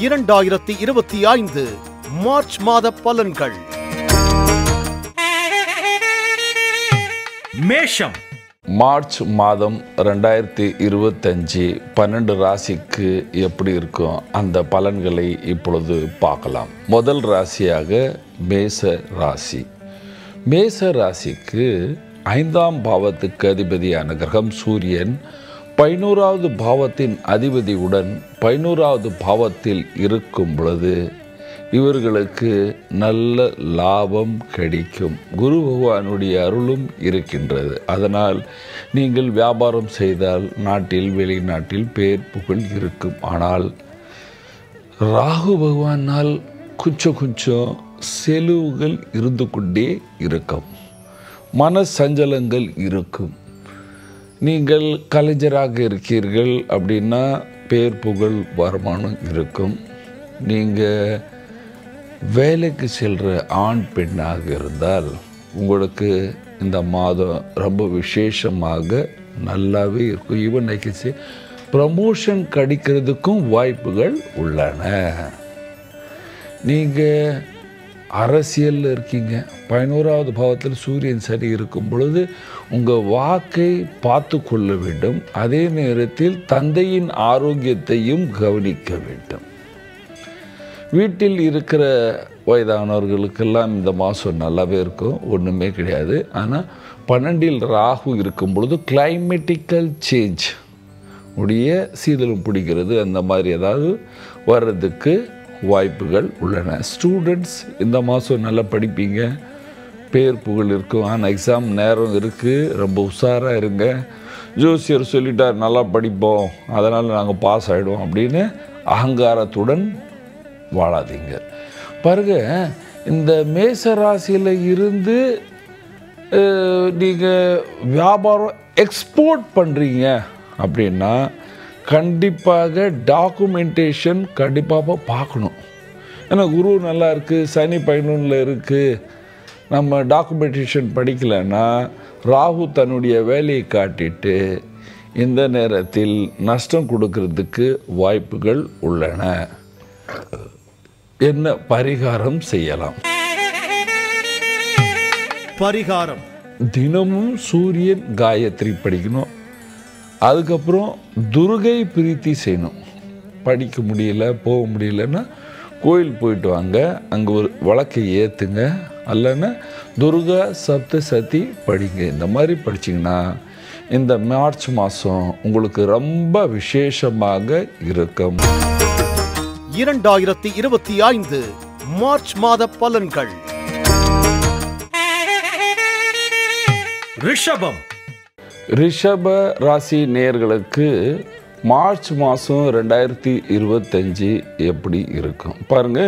2025 March மாத பலன்கள். மேஷம். மார்ச் மாதம் 2025 12 ராசிக்கு எப்படி இருக்கும் அந்த பலன்களை இப்பொழுது பார்க்கலாம். முதல் ராசியாக மேச ராசி. மேச ராசிக்கு 5ஆம் பாவத்துக்கு அதிபதியான கிரகம் சூரியன் 11வது பாவத்தின் அதிபதியுடன் 11வது பாவத்தில் இருக்கும் பொழுது இவர்களுக்கு நல்ல லாபம் கிடைக்கும். குரு பகவானுடைய அருளும் இருக்கின்றது. அதனால் நீங்கள் வியாபாரம் செய்தால் நாட்டில் வெளிநாட்டில் பேர் புகழ் இருக்கும். ஆனால் ராகு பகவானால் கொஞ்சம் செலவுகள் இருந்து கொண்டே இருக்கும். மன சஞ்சலங்கள் இருக்கும். நீங்கள் கலைஞராக இருக்கீர்கள் அப்படின்னா பேர் புகழ் வருமானம் இருக்கும். நீங்கள் வேலைக்கு செல்கிற ஆண் பெண்ணாக இருந்தால் உங்களுக்கு இந்த மாதம் ரொம்ப விசேஷமாக நல்லாவே இருக்கும். ஈவன் நைக்கிச்சு ப்ரமோஷன் கிடைக்கிறதுக்கும் வாய்ப்புகள் உள்ளன. நீங்கள் அரசியலில் இருக்கீங்க, 11வது பாவத்தில் சூரியன் சரி இருக்கும் பொழுது உங்கள் வாக்கை பார்த்து கொள்ள வேண்டும். அதே நேரத்தில் தந்தையின் ஆரோக்கியத்தையும் கவனிக்க வேண்டும். வீட்டில் இருக்கிற வயதானவர்களுக்கெல்லாம் இந்த மாதம் நல்லாவே இருக்கும், ஒன்றுமே கிடையாது. ஆனால் 12இல் ராகு இருக்கும் பொழுது கிளைமேட்டிக்கல் சேஞ்ச் உடைய சீதளம் பிடிக்கிறது, அந்த மாதிரி ஏதாவது வர்றதுக்கு வாய்ப்புகள் உள்ளன. ஸ்டூடெண்ட்ஸ் இந்த மாதம் நல்லா படிப்பீங்க, பேர் புகழ் இருக்கும். ஆனால் எக்ஸாம் நேரம் இருக்குது, ரொம்ப உஷாராக இருங்க. ஜோசியர் சொல்லிட்டார் நல்லா படிப்போம், அதனால் நாங்கள் பாஸ் ஆகிடுவோம் அப்படின்னு அகங்காரத்துடன் வாழாதீங்க. பாருங்க, இந்த மேச ராசியில் இருந்து நீங்கள் வியாபாரம் எக்ஸ்போர்ட் பண்ணுறீங்க அப்படின்னா கண்டிப்பாக டாக்குமெண்டேஷன் கண்டிப்பாக பார்க்கணும். ஏன்னா குரு நல்லா இருக்குது, சனி 11ல் இருக்குது, நம்ம டாக்குமெண்டேஷன் படிக்கலைன்னா ராகு தன்னுடைய வேலையை காட்டிட்டு இந்த நேரத்தில் நஷ்டம் கொடுக்கறதுக்கு வாய்ப்புகள் உள்ளன. என்ன பரிகாரம் செய்யலாம்? பரிகாரம்: தினமும் சூரியன் காயத்ரி படிக்கணும். அதுக்கப்புறம் துர்கை பிரீத்தி செய்யணும். படிக்க முடியல, போக முடியலன்னா கோயில் போயிட்டு வாங்க, அங்கே ஒரு வழக்கை ஏற்றுங்க. அல்லன்னா துர்கா சப்த சதி படிங்க. இந்த மாதிரி படிச்சிங்கன்னா இந்த மார்ச் மாதம் உங்களுக்கு ரொம்ப விசேஷமாக இருக்கும். 2025 மார்ச் மாத பலன்கள். ரிஷபம். ரிஷப ராசி நேயர்களுக்கு மார்ச் மாதம் 2025 எப்படி இருக்கும் பாருங்க.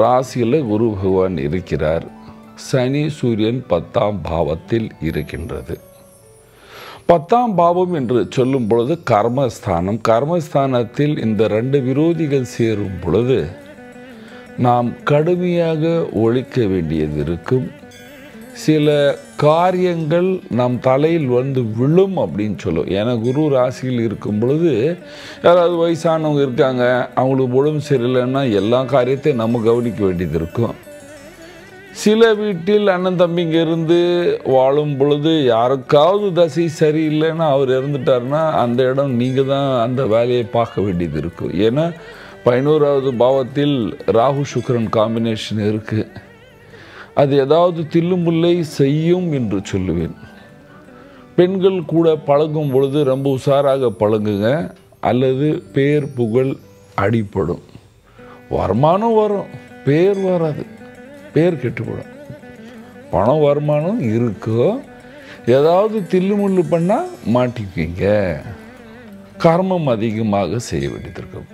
ராசியில் குரு பகவான் இருக்கிறார். சனி சூரியன் 10ஆம் பாவத்தில் இருக்கின்றது. 10ஆம் பாவம் என்று சொல்லும் பொழுது கர்மஸ்தானம். கர்மஸ்தானத்தில் இந்த 2 விரோதிகள் சேரும் பொழுது நாம் கடுமையாக ஒழிக்க வேண்டியது இருக்கும். சில காரியங்கள் நம் தலையில் வந்து விழும் அப்படின்னு சொல்லும். ஏன்னா குரு ராசியில் இருக்கும் பொழுது யாராவது வயசானவங்க இருக்காங்க, அவங்களுக்கு உடம்பு சரியில்லைன்னா எல்லா காரியத்தையும் நம்ம கவனிக்க வேண்டியது இருக்கும். சில வீட்டில் அண்ணன் தம்பிங்க இருந்து வாழும் பொழுது யாருக்காவது தசை சரியில்லைன்னா அவர் இறந்துட்டாருன்னா அந்த இடம் நீங்கள் தான் அந்த வேலையை பார்க்க வேண்டியது இருக்கும். ஏன்னா 11வது பாவத்தில் ராகு சுக்கிரன் காம்பினேஷன் இருக்குது. அது ஏதாவது தில்லுமுல்லை செய்யும் என்று சொல்லுவேன். பெண்கள் கூட பழகும் பொழுது ரொம்ப உஷாராக பழகுங்க, அல்லது பேர் புகழ் அடிப்படும். வருமானம் வரும், பேர் வராது, பேர் கெட்டுப்படும். பணம் வருமானம் இருக்கும், ஏதாவது தில்லுமுள்ளு பண்ணால் மாட்டிக்குவீங்க. கர்மம் அதிகமாக செய்ய வேண்டியது இருக்கும்.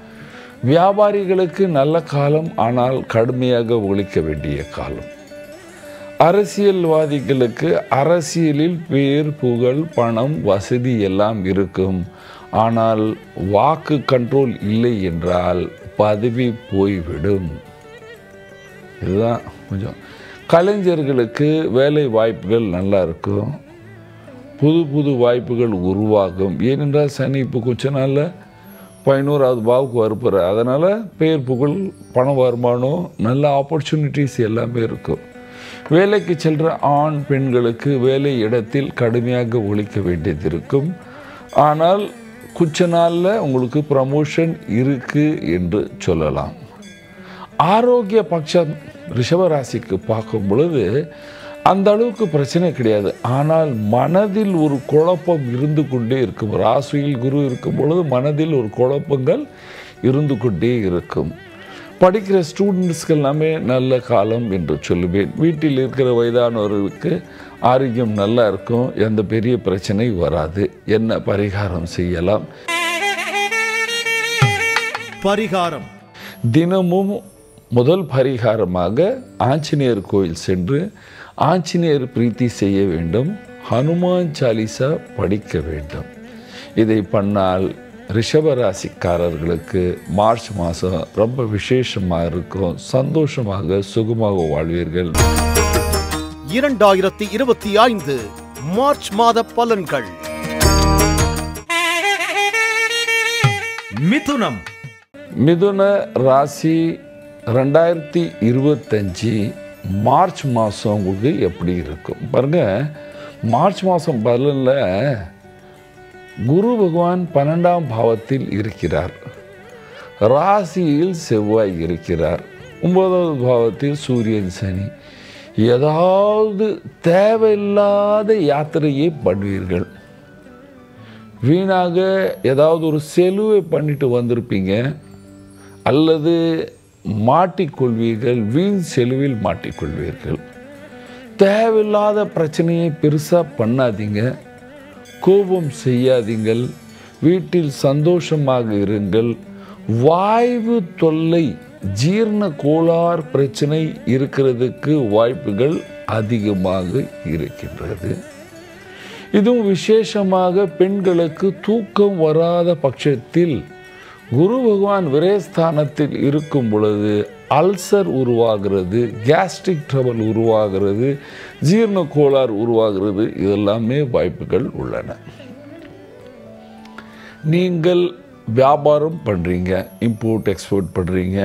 வியாபாரிகளுக்கு நல்ல காலம், ஆனால் கடுமையாக ஒழிக்க வேண்டிய காலம். அரசியல்வாதிகளுக்கு அரசியலில் பேர் புகழ் பணம் வசதி எல்லாம் இருக்கும். ஆனால் வாக்கு கண்ட்ரோல் இல்லை என்றால் பதவி போய்விடும். இதுதான் கொஞ்சம். கலைஞர்களுக்கு வேலை வாய்ப்புகள் நல்லா இருக்கும். புது புது வாய்ப்புகள் உருவாகும். ஏனென்றால் சனி இப்போ கொஞ்ச நாளில் 11வது பாவுக்கு வரப்போகிற. அதனால் பெயர் புகழ் பண வருமானம் நல்ல ஆப்பர்ச்சுனிட்டிஸ் எல்லாமே இருக்கும். வேலைக்கு செல்கிற ஆண் பெண்களுக்கு வேலை இடத்தில் கடுமையாக உழைக்க வேண்டியது இருக்கும். ஆனால் கொஞ்ச நாளில் உங்களுக்கு ப்ரமோஷன் இருக்குது என்று சொல்லலாம். ஆரோக்கிய பட்சம் ரிஷபராசிக்கு பார்க்கும் பொழுது அந்த அளவுக்கு பிரச்சனை கிடையாது. ஆனால் மனதில் ஒரு குழப்பம் இருந்து கொண்டே இருக்கும். ராசியில் குரு இருக்கும் பொழுது மனதில் ஒரு குழப்பங்கள் இருந்து கொண்டே இருக்கும். படிக்கிற ஸ்டூடெண்ட்ஸ்க்கு எல்லாமே நல்ல காலம் என்று சொல்லுவேன். வீட்டில் இருக்கிற வயதானவர்களுக்கு ஆரோக்கியம் நல்லா இருக்கும். எந்த பெரிய பிரச்சனை வராது. என்ன பரிகாரம் செய்யலாம்? பரிகாரம் தினமும் முதல் பரிகாரமாக ஆஞ்சநேயர் கோயில் சென்று ஆஞ்சநேயர் பிரீத்தி செய்ய வேண்டும். ஹனுமான் சாலிசா படிக்க வேண்டும். இதை பண்ணால் ரிஷபராசிக்காரர்களுக்கு மார்ச் மாதம் ரொம்ப விசேஷமாக இருக்கும். சந்தோஷமாக சுகமாக வாழ்வீர்கள். 2025 மார்ச் மாத பலன்கள். மிதுனம். மிதுன ராசி 2025 மார்ச் மாதம் உங்களுக்கு எப்படி இருக்கும் பாருங்க. மார்ச் மாதம் பலனில் குரு பகவான் 12ஆம் பாவத்தில் இருக்கிறார். ராசியில் செவ்வாய் இருக்கிறார். 9வது பாவத்தில் சூரியன் சனி. ஏதாவது தேவையில்லாத யாத்திரையை பண்ணுவீர்கள். வீணாக ஏதாவது ஒரு செலவை பண்ணிட்டு வந்திருப்பீங்க அல்லது மாட்டிக்கொள்வீர்கள். வீண் செலவில் மாட்டிக்கொள்வீர்கள். தேவையில்லாத பிரச்சனையை பெருசாக பண்ணாதீங்க. கோபம் செய்யாதீங்கள். வீட்டில் சந்தோஷமாக இருங்கள். வாய்வு தொல்லை ஜீரண கோளாறு பிரச்சனை இருக்கிறதுக்கு வாய்ப்புகள் அதிகமாக இருக்கின்றது. இதுவும் விசேஷமாக பெண்களுக்கு தூக்கம் வராத பட்சத்தில் குரு பகவான் விரயஸ்தானத்தில் இருக்கும் பொழுது அல்சர் உருவாகிறது, கேஸ்ட்ரிக் ட்ரபிள் உருவாகிறது, ஜீரண கோளாறு உருவாகிறது. இதெல்லாமே வாய்ப்புகள் உள்ளன. நீங்கள் வியாபாரம் பண்ணுறீங்க, இம்போர்ட் எக்ஸ்போர்ட் பண்ணுறீங்க,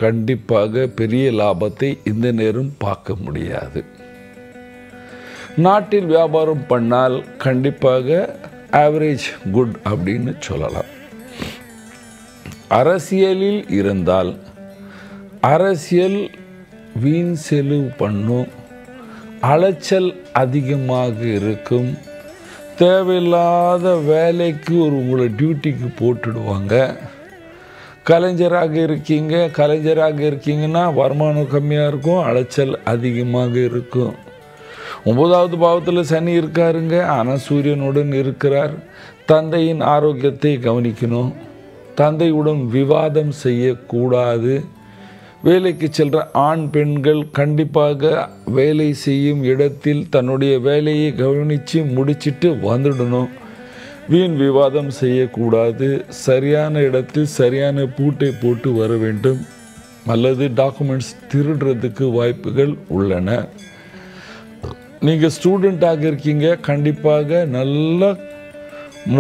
கண்டிப்பாக பெரிய லாபத்தை இந்த நேரம் பார்க்க முடியாது. நாட்டில் வியாபாரம் பண்ணால் கண்டிப்பாக ஆவரேஜ் குட் அப்படின்னு சொல்லலாம். அரசியலில் இருந்தால் அரசியல் வீண் செலவு பண்ணும். அலைச்சல் அதிகமாக இருக்கும். தேவையில்லாத வேலைக்கு உங்களை டியூட்டிக்கு போட்டுடுவாங்க. கலைஞராக இருக்கீங்கன்னா வருமானம் கம்மியாக இருக்கும், அலைச்சல் அதிகமாக இருக்கும். 9வது பாவத்தில் சனி இருக்காருங்க, ஆனால் சூரியனுடன் இருக்கிறார். தந்தையின் ஆரோக்கியத்தை கவனிக்கணும். தந்தையுடன் விவாதம் செய்யக்கூடாது. வேலைக்கு செல்கிற ஆண் பெண்கள் கண்டிப்பாக வேலை செய்யும் இடத்தில் தன்னுடைய வேலையை கவனித்து முடிச்சுட்டு வந்துடணும். வீண் விவாதம் செய்யக்கூடாது. சரியான இடத்தில் சரியான பூட்டை போட்டு வர வேண்டும். அல்லது டாக்குமெண்ட்ஸ் திருடுறதுக்கு வாய்ப்புகள் உள்ளன. நீங்கள் ஸ்டூடெண்ட்டாக இருக்கீங்க, கண்டிப்பாக நல்ல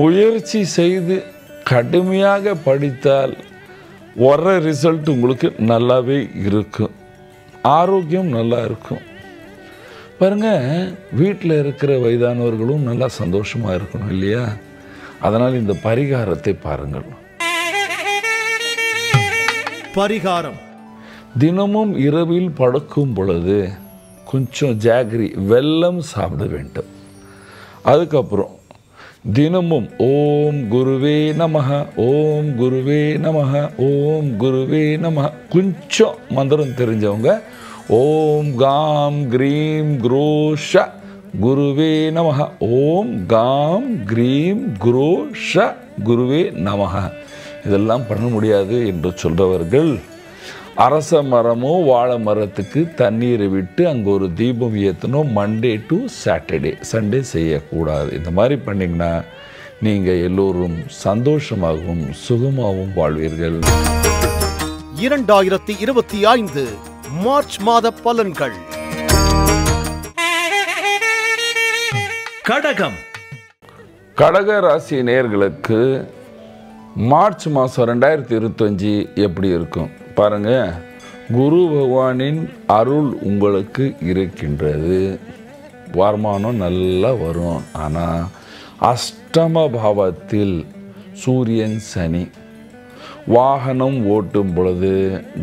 முயற்சி செய்து கடுமையாக படித்தால் வர்ற ரிசல்ட் உங்களுக்கு நல்லாவே இருக்கும். ஆரோக்கியம் நல்லா இருக்கும். பாருங்க, வீட்டில் இருக்கிற வயதானவர்களும் நல்லா சந்தோஷமாக இருக்கணும் இல்லையா? அதனால் இந்த பரிகாரத்தை பாருங்கள். பரிகாரம். தினமும் இரவில் படுக்கும் பொழுது கொஞ்சம் ஜாகிரி வெல்லம் சாப்பிட வேண்டும். அதுக்கப்புறம் தினமும் ஓம் குருவே நமஹ, ஓம் குருவே நமஹ, ஓம் குருவே நமஹ. கொஞ்சம் மந்திரம் தெரிஞ்சவங்க ஓம் காம் கிரீம் குரோஷ குருவே நமஹ, ஓம் காம் கிரீம் குரோஷ குருவே நமஹ. இதெல்லாம் பண்ண முடியாது என்று சொல்றவர்கள் அரச மரமோ வாழை மரத்துக்கு தண்ணீரை விட்டு அங்கே ஒரு தீபம் ஏற்றணும். மண்டே டு சாட்டர்டே, சண்டே செய்யக்கூடாது. இந்த மாதிரி பண்ணிங்கன்னா நீங்கள் எல்லோரும் சந்தோஷமாகவும் சுகமாகவும் வாழ்வீர்கள். 2025 மார்ச் மாத பலன்கள். கடகம். கடக ராசி நேயர்களுக்கு மார்ச் மாதம் 2025 எப்படி இருக்கும் பாருங்கள். குரு பகவானின் அருள் உங்களுக்கு இருக்கின்றது. வருமானம் நல்லா வரும். ஆனால் அஷ்டம பாவத்தில் சூரியன் சனி. வாகனம் ஓட்டும் பொழுது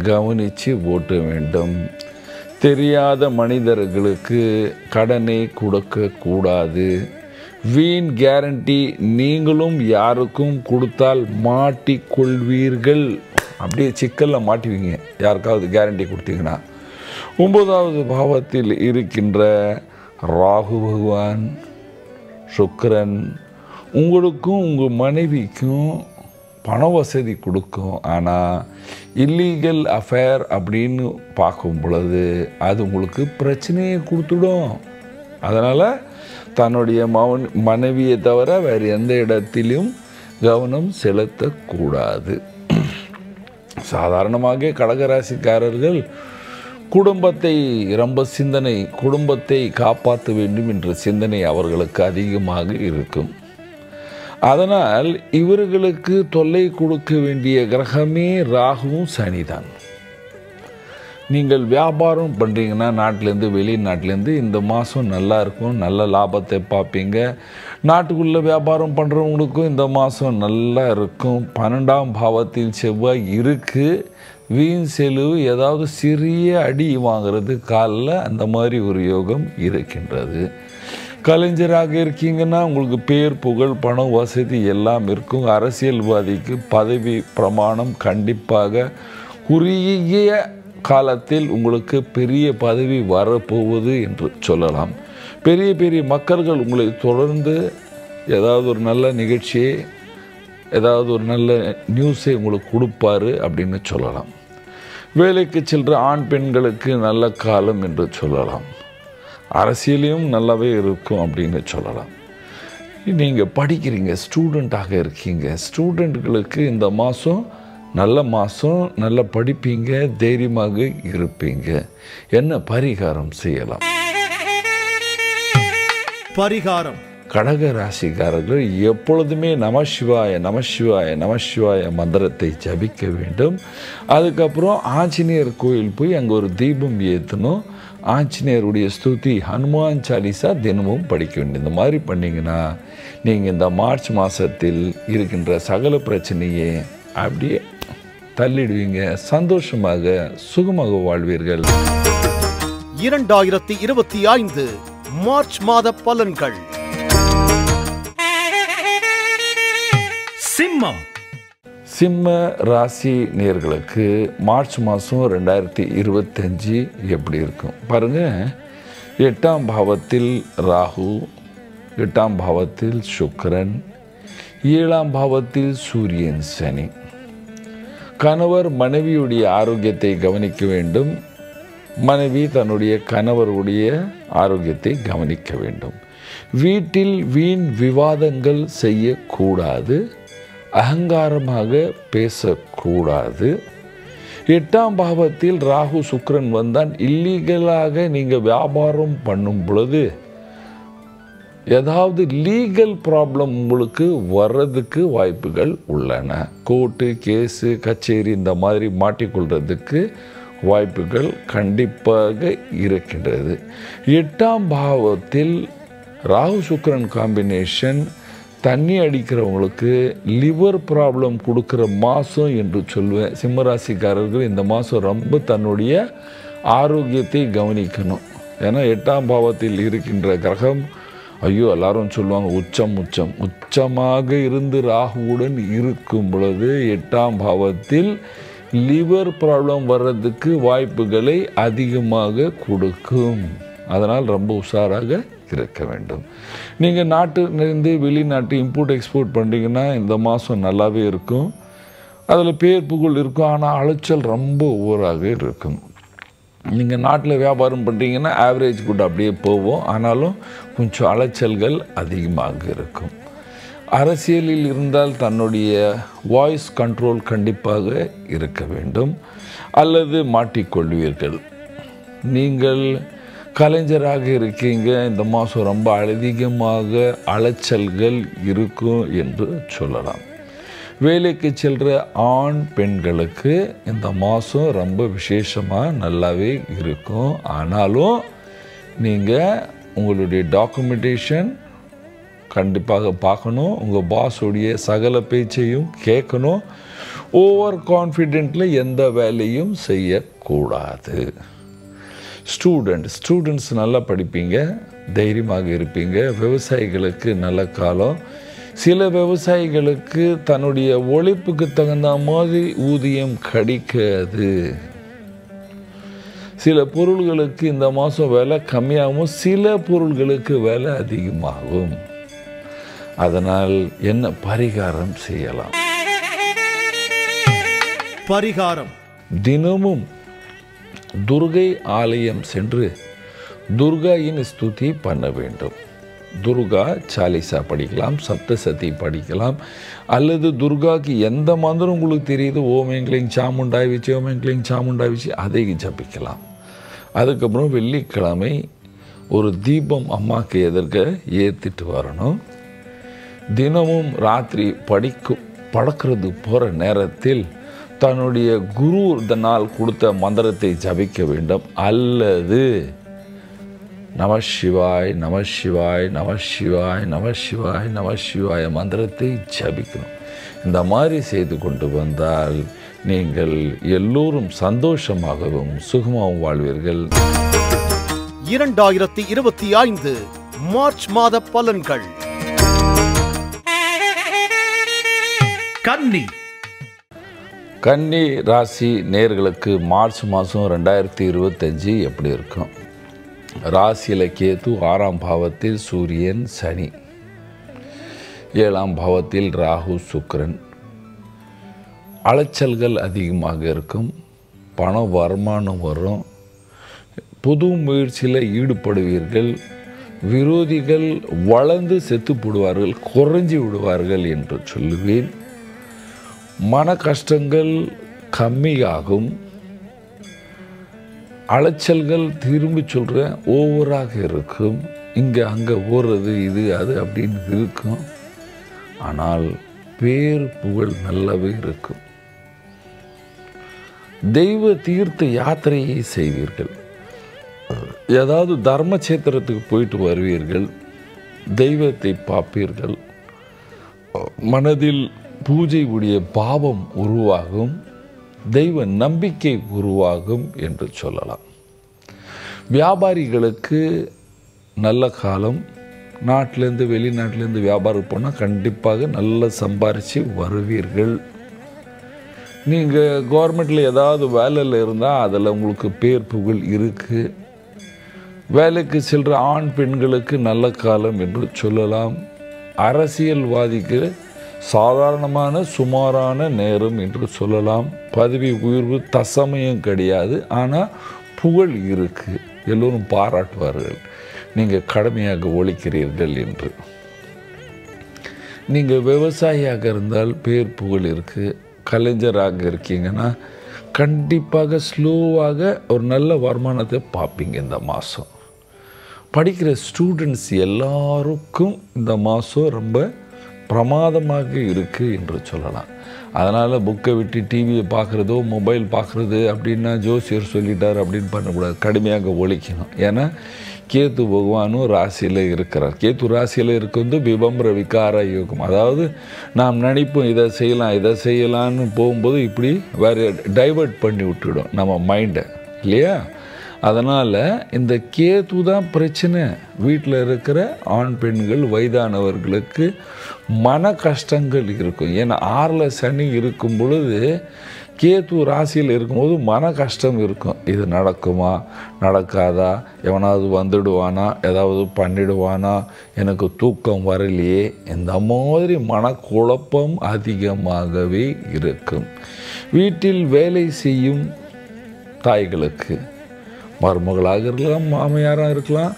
கவனித்து ஓட்ட வேண்டும். தெரியாத மனிதர்களுக்கு கடனை கொடுக்கக்கூடாது. வீண் கேரண்டி நீங்களும் யாருக்கும் கொடுத்தால் மாட்டிக்கொள்வீர்கள். அப்படியே சிக்கலில் மாட்டுவீங்க யாருக்காவது கேரண்டி கொடுத்தீங்கன்னா. 9வது பாவத்தில் இருக்கின்ற ராகு பகவான், சுக்கிரன் உங்களுக்கும் உங்கள் மனைவிக்கும் பண வசதி கொடுக்கும். ஆனால் இல்லீகல் அஃபேர் அப்படின்னு பார்க்கும் பொழுது அது உங்களுக்கு பிரச்சனையை கொடுத்துடும். அதனால் தன்னுடைய மனைவியை தவிர வேறு எந்த இடத்திலும் கவனம் செலுத்தக்கூடாது. சாதாரணமாக கடகராசிக்காரர்கள் குடும்பத்தை ரொம்ப குடும்பத்தை காப்பாற்ற வேண்டும் என்ற சிந்தனை அவர்களுக்கு அதிகமாக இருக்கும். அதனால் இவர்களுக்கு தொல்லை கொடுக்க வேண்டிய கிரகமே ராகுவும் சனிதான். நீங்கள் வியாபாரம் பண்ணுறீங்கன்னா நாட்டிலேருந்து வெளிநாட்டிலேருந்து இந்த மாதம் நல்லா இருக்கும், நல்ல லாபத்தை பார்ப்பீங்க. நாட்டுக்குள்ளே வியாபாரம் பண்ணுறவங்களுக்கும் இந்த மாதம் நல்லா இருக்கும். 12ஆம் பாவத்தில் செவ்வாய் இருக்குது. வீண் செலவு, ஏதாவது சிறிய அடி வாங்கிறது காலில், அந்த மாதிரி ஒரு யோகம் இருக்கின்றது. கலைஞராக இருக்கீங்கன்னா உங்களுக்கு பேர் புகழ் பணம் வசதி எல்லாம் இருக்கும். அரசியல்வாதிக்கு பதவி பிரமாணம் கண்டிப்பாக குறுகிய காலத்தில் உங்களுக்கு பெரிய பதவி வரப்போவது என்று சொல்லலாம். பெரிய பெரிய மக்கள்கள் உங்களை தொடர்ந்து ஏதாவது ஒரு நல்ல நிகழ்ச்சியை, ஏதாவது ஒரு நல்ல நியூஸை உங்களுக்கு கொடுப்பாரு அப்படின்னு சொல்லலாம். வேலைக்கு செல்கிற ஆண் பெண்களுக்கு நல்ல காலம் என்று சொல்லலாம். அரசியலையும் நல்லாவே இருக்கும் அப்படின்னு சொல்லலாம். நீங்கள் படிக்கிறீங்க, ஸ்டூடெண்ட்டாக இருக்கீங்க, ஸ்டூடெண்ட்களுக்கு இந்த மாதம் நல்ல மாதம், நல்லா படிப்பீங்க, தைரியமாக இருப்பீங்க. என்ன பரிகாரம் செய்யலாம்? பரிகாரம் கடக ராசிக்காரர்கள் எப்பொழுதுமே நமசிவாய நமசிவாய நமசிவாய மந்திரத்தை ஜபிக்க வேண்டும். அதுக்கப்புறம் ஆஞ்சநேயர் கோயில் போய் அங்கே ஒரு தீபம் ஏற்றணும். ஆஞ்சநேயருடைய ஸ்துதி, ஹனுமான் சாலிசா தினமும் படிக்க வேண்டும். இந்த மாதிரி பண்ணிங்கன்னா நீங்கள் இந்த மார்ச் மாதத்தில் இருக்கின்ற சகல பிரச்சனையை அப்படியே தள்ளிடுவீங்க. சந்தோஷமாக சுகமாக வாழ்வீர்கள். 2025 மார்ச் மாத பலன்கள். சிம்மம். சிம்ம ராசி நேயர்களுக்கு மார்ச் மாதம் 2025 எப்படி இருக்கும் பாருங்கள். 8ஆம் பாவத்தில் ராகு, 8ஆம் பாவத்தில் சுக்கிரன், 7ஆம் பாவத்தில் சூரியன் சனி. கணவர் மனைவியுடைய ஆரோக்கியத்தை கவனிக்க வேண்டும். மனைவி தன்னுடைய கணவருடைய ஆரோக்கியத்தை கவனிக்க வேண்டும். வீட்டில் வீண் விவாதங்கள் செய்யக்கூடாது. அகங்காரமாக பேசக்கூடாது. 8ஆம் பாவத்தில் ராகு சுக்கிரன் வந்தான். இல்லீகலாக நீங்கள் வியாபாரம் பண்ணும் பொழுது ஏதாவது லீகல் ப்ராப்ளம் உங்களுக்கு வர்றதுக்கு வாய்ப்புகள் உள்ளன. கோர்ட்டு கேஸு கச்சேரி இந்த மாதிரி மாட்டிக்கொள்றதுக்கு வாய்ப்புகள் கண்டிப்பாக இருக்கின்றது. 8ஆம் பாவத்தில் ராகு சுக்கிரன் காம்பினேஷன் தண்ணி அடிக்கிறவங்களுக்கு லிவர் ப்ராப்ளம் கொடுக்குற மாதம் என்று சொல்வேன். சிம்மராசிக்காரர்கள் இந்த மாதம் ரொம்ப தன்னுடைய ஆரோக்கியத்தை கவனிக்கணும். ஏன்னா 8ஆம் பாவத்தில் இருக்கின்ற கிரகம், ஐயோ எல்லாரும் சொல்லுவாங்க உச்சமாக இருந்து ராகுவுடன் இருக்கும் பொழுது 8ஆம் பாவத்தில் லிவர் ப்ராப்ளம் வர்றதுக்கு வாய்ப்புகளை அதிகமாக கொடுக்கும். அதனால் ரொம்ப உஷாராக இருக்க வேண்டும். நீங்கள் நாட்டிலிருந்து வெளிநாட்டு இம்போர்ட் எக்ஸ்போர்ட் பண்ணுறீங்கன்னா இந்த மாதம் நல்லாவே இருக்கும். அதில் பேர் புகழ் இருக்கும். ஆனால் அலைச்சல் ரொம்ப ஓவராக இருக்கும். நீங்கள் நாட்டில் வியாபாரம் பண்ணுறீங்கன்னா ஆவரேஜ் கூட அப்படியே போவோம். ஆனாலும் கொஞ்சம் அலைச்சல்கள் அதிகமாக இருக்கும். அரசியலில் இருந்தால் தன்னுடைய வாய்ஸ் கண்ட்ரோல் கண்டிப்பாக இருக்க வேண்டும், அல்லது மாட்டிக்கொள்வீர்கள். நீங்கள் கலைஞராக இருக்கீங்க, இந்த மாதம் ரொம்ப அதிகமாக அலைச்சல்கள் இருக்கும் என்று சொல்லலாம். வேலைக்கு செல்கிற ஆண் பெண்களுக்கு இந்த மாதம் ரொம்ப விசேஷமாக நல்லாவே இருக்கும். ஆனாலும் நீங்கள் உங்களுடைய டாக்குமெண்டேஷன் கண்டிப்பாக பார்க்கணும். உங்கள் பாஸுடைய சகல பேச்சையும் கேட்கணும். ஓவர் கான்ஃபிடென்ட்டில் எந்த வேலையும் செய்யக்கூடாது. ஸ்டூடெண்ட்ஸ் நல்லா படிப்பீங்க, தைரியமாக இருப்பீங்க. விவசாயிகளுக்கு நல்ல காலம். சில விவசாயிகளுக்கு தன்னுடைய உழைப்புக்கு தகுந்த மாதிரி ஊதியம் கிடைக்காது. சில பொருள்களுக்கு இந்த மாதம் விலை கம்மியாகும், சில பொருள்களுக்கு விலை அதிகமாகும். அதனால் என்ன பரிகாரம் செய்யலாம்? பரிகாரம்: தினமும் துர்கை ஆலயம் சென்று துர்காயின் ஸ்துதி பண்ண வேண்டும். துர்கா சாலிசா படிக்கலாம், சப்தசதி படிக்கலாம், அல்லது துர்காக்கு எந்த மந்திரம் உங்களுக்கு தெரியுது, ஓமேங்கிலிங் சாமுண்டாய் வச்சு ஓமேங்கிலிங் சாமுண்டாய் வச்சு அதை ஜபிக்கலாம். அதுக்கப்புறம் வெள்ளிக்கிழமை ஒரு தீபம் அம்மாவுக்கு எதிர்க்க ஏற்றிட்டு வரணும். தினமும் ராத்திரி படுக்கிறது போகிற நேரத்தில் தன்னுடைய குரு இந்த நாள் கொடுத்த மந்திரத்தை ஜபிக்க வேண்டும். அல்லது நமசிவாய் நமசிவாய் நமசிவாய் நமசிவாய் நமசிவாய மந்திரத்தை ஜபிக்கணும். இந்த மாதிரி செய்து கொண்டு வந்தால் நீங்கள் எல்லோரும் சந்தோஷமாகவும் சுகமாகவும் வாழ்வீர்கள். 2025 மார்ச் மாத பலன்கள். கன்னி ராசி நேயர்களுக்கு மார்ச் மாதம் 2025 எப்படி இருக்கும்? ராசியில் கேது, 6ஆம் பாவத்தில் சூரியன், சனி, 7ஆம் பாவத்தில் ராகு, சுக்கிரன். அலைச்சல்கள் அதிகமாக இருக்கும். பண வருமானம் வரும். புது முயற்சியில் ஈடுபடுவீர்கள். விரோதிகள் வளர்ந்து செத்து போடுவார்கள், குறைஞ்சி விடுவார்கள் என்று சொல்லுவேன். மன கஷ்டங்கள் கம்மியாகும். அலைச்சல்கள் திரும்பி சொல்கிறேன் ஓவராக இருக்கும். இங்கே அங்கே ஓடுறது இது அது அப்படின்னு இருக்கும். ஆனால் பேர் புகழ் நல்லாவே இருக்கும். தெய்வ தீர்த்த யாத்திரையை செய்வீர்கள். ஏதாவது தர்மக்ஷேத்திரத்துக்கு போயிட்டு வருவீர்கள். தெய்வத்தை பார்ப்பீர்கள். மனதில் பூஜை உடைய பாவம் உருவாகும். தெய்வ நம்பிக்கை உருவாகும் என்று சொல்லலாம். வியாபாரிகளுக்கு நல்ல காலம். நாட்டிலேருந்து வெளிநாட்டிலேருந்து வியாபாரம் போனால் கண்டிப்பாக நல்லா சம்பாரித்து வருவீர்கள். நீங்கள் கவர்மெண்ட்டில் ஏதாவது வேலையில் இருந்தால் அதில் உங்களுக்கு பேர் புகழ் இருக்குது. வேலைக்கு செல்கிற ஆண் பெண்களுக்கு நல்ல காலம் என்று சொல்லலாம். அரசியல்வாதிக்கு சாதாரணமான சுமாரான நேரம் என்று சொல்லலாம். பதவி உயர்வு தசமயம் கிடையாது, ஆனால் புகழ் இருக்குது. எல்லோரும் பாராட்டுவார்கள் நீங்கள் கடுமையாக உழைக்கிறீர்கள் என்று. நீங்கள் விவசாயியாக இருந்தால் பேர் புகழ் இருக்குது. கலைஞராக இருக்கீங்கன்னா கண்டிப்பாக ஸ்லோவாக ஒரு நல்ல வருமானத்தை பார்ப்பீங்க இந்த மாதம். படிக்கிற ஸ்டூடெண்ட்ஸ் எல்லாருக்கும் இந்த மாதம் ரொம்ப பிரமாதமாக இருக்குது என்று சொல்லலாம். அதனால் புக்கை விட்டு டிவியை பார்க்குறதோ மொபைல் பார்க்குறது அப்படின்னா ஜோசியர் சொல்லிட்டார் அப்படின்னு பண்ணக்கூடாது. கடுமையாக ஒழிக்கணும். ஏன்னா கேத்து பகவானும் ராசியில் இருக்கிறார். கேத்து ராசியில் இருக்கிறது விபம்ர விகார யோகம். அதாவது நாம் நினைப்போம் இதை செய்யலான்னு போகும்போது இப்படி வேறு டைவர்ட் பண்ணி விட்டுவிடும் நம்ம மைண்டை, இல்லையா? அதனால் இந்த கேது தான் பிரச்சனை. வீட்டில் இருக்கிற ஆண் பெண்கள் வயதானவர்களுக்கு மன கஷ்டங்கள் இருக்கும். ஏன்னா 6ல் சனி இருக்கும் பொழுது கேது ராசியில் இருக்கும்போது மன கஷ்டம் இருக்கும். இது நடக்குமா நடக்காதா, எவனாவது வந்துடுவானா, ஏதாவது பண்ணிடுவானா, எனக்கு தூக்கம் வரலையே, இந்த மாதிரி மனக்குழப்பம் அதிகமாகவே இருக்கும். வீட்டில் வேலை செய்யும் தாய்களுக்கு மருமகளாக இருக்கலாம், மாமியாராக இருக்கலாம்,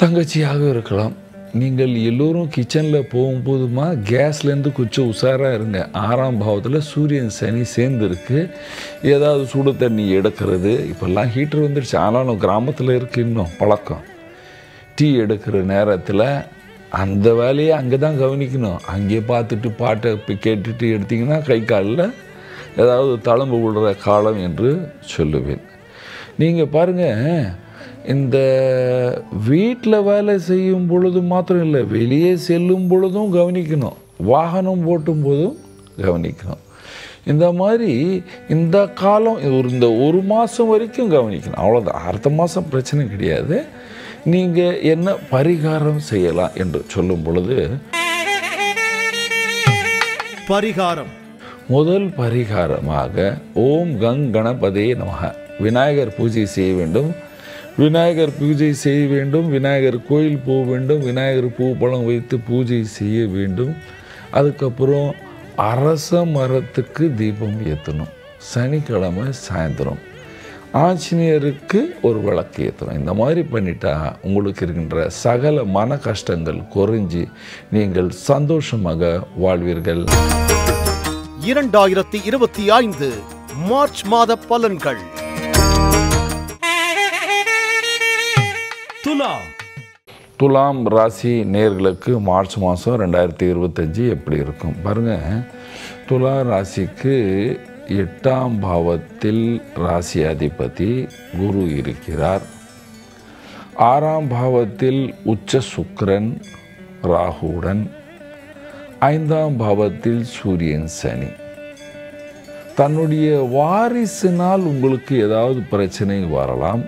தங்கச்சியாக இருக்கலாம். நீங்கள் எல்லோரும் கிச்சனில் போகும்போதுமா கேஸ்லேருந்து கொஞ்சம் உஷாராக இருங்க. 6ஆம் பாவத்தில் சூரியன் சனி சேர்ந்துருக்கு. ஏதாவது சுடு தண்ணி எடுக்கிறது, இப்போல்லாம் ஹீட்டர் வந்துடுச்சு, ஆனாலும் கிராமத்தில் இருக்குது இன்னும் பழக்கம். டீ எடுக்கிற நேரத்தில் அந்த வேலையை அங்கே தான் கவனிக்கணும். அங்கே பார்த்துட்டு பாட்டை கேட்டுட்டு எடுத்திங்கன்னா கை காலில் ஏதாவது தளம்பு விடுற காலம் என்று சொல்லுவேன். நீங்கள் பாருங்கள், இந்த வீட்டில் வேலை செய்யும் பொழுது மாத்திரம் இல்லை, வெளியே செல்லும் பொழுதும் கவனிக்கணும், வாகனம் ஓட்டும் போதும் கவனிக்கணும். இந்த மாதிரி இந்த காலம் இந்த ஒரு மாதம் வரைக்கும் கவனிக்கணும், அவ்வளோதான். அடுத்த மாதம் பிரச்சனை கிடையாது. நீங்கள் என்ன பரிகாரம் செய்யலாம் என்று சொல்லும் பொழுது, பரிகாரம். முதல் பரிகாரமாக ஓம் கங் கணபதே நமக, விநாயகர் பூஜை செய்ய வேண்டும். விநாயகர் பூஜை செய்ய வேண்டும், விநாயகர் கோயில் போக வேண்டும், விநாயகர் பூ பழம் வைத்து பூஜை செய்ய வேண்டும். அதுக்கப்புறம் அரச மரத்துக்கு தீபம் ஏற்றணும். சனிக்கிழமை சாயந்தரம் ஆஞ்சநேயருக்கு ஒரு விளக்கு ஏற்றணும். இந்த மாதிரி பண்ணிட்டா உங்களுக்கு இருக்கின்ற சகல மன கஷ்டங்கள் குறைஞ்சி நீங்கள் சந்தோஷமாக வாழ்வீர்கள். 2025 மார்ச் மாத பலன்கள். துலாம். துலாம் ராசி நேயர்களுக்கு மார்ச் மாதம் 2025 எப்படி இருக்கும் பாருங்கள். துலாம் ராசிக்கு 8ஆம் பாவத்தில் ராசி அதிபதி குரு இருக்கிறார். 6ஆம் பாவத்தில் உச்ச சுக்கிரன் ராகுவுடன், 5ஆம் பாவத்தில் சூரியன் சனி. தன்னுடைய வாரிசினால் உங்களுக்கு ஏதாவது பிரச்சனை வரலாம்,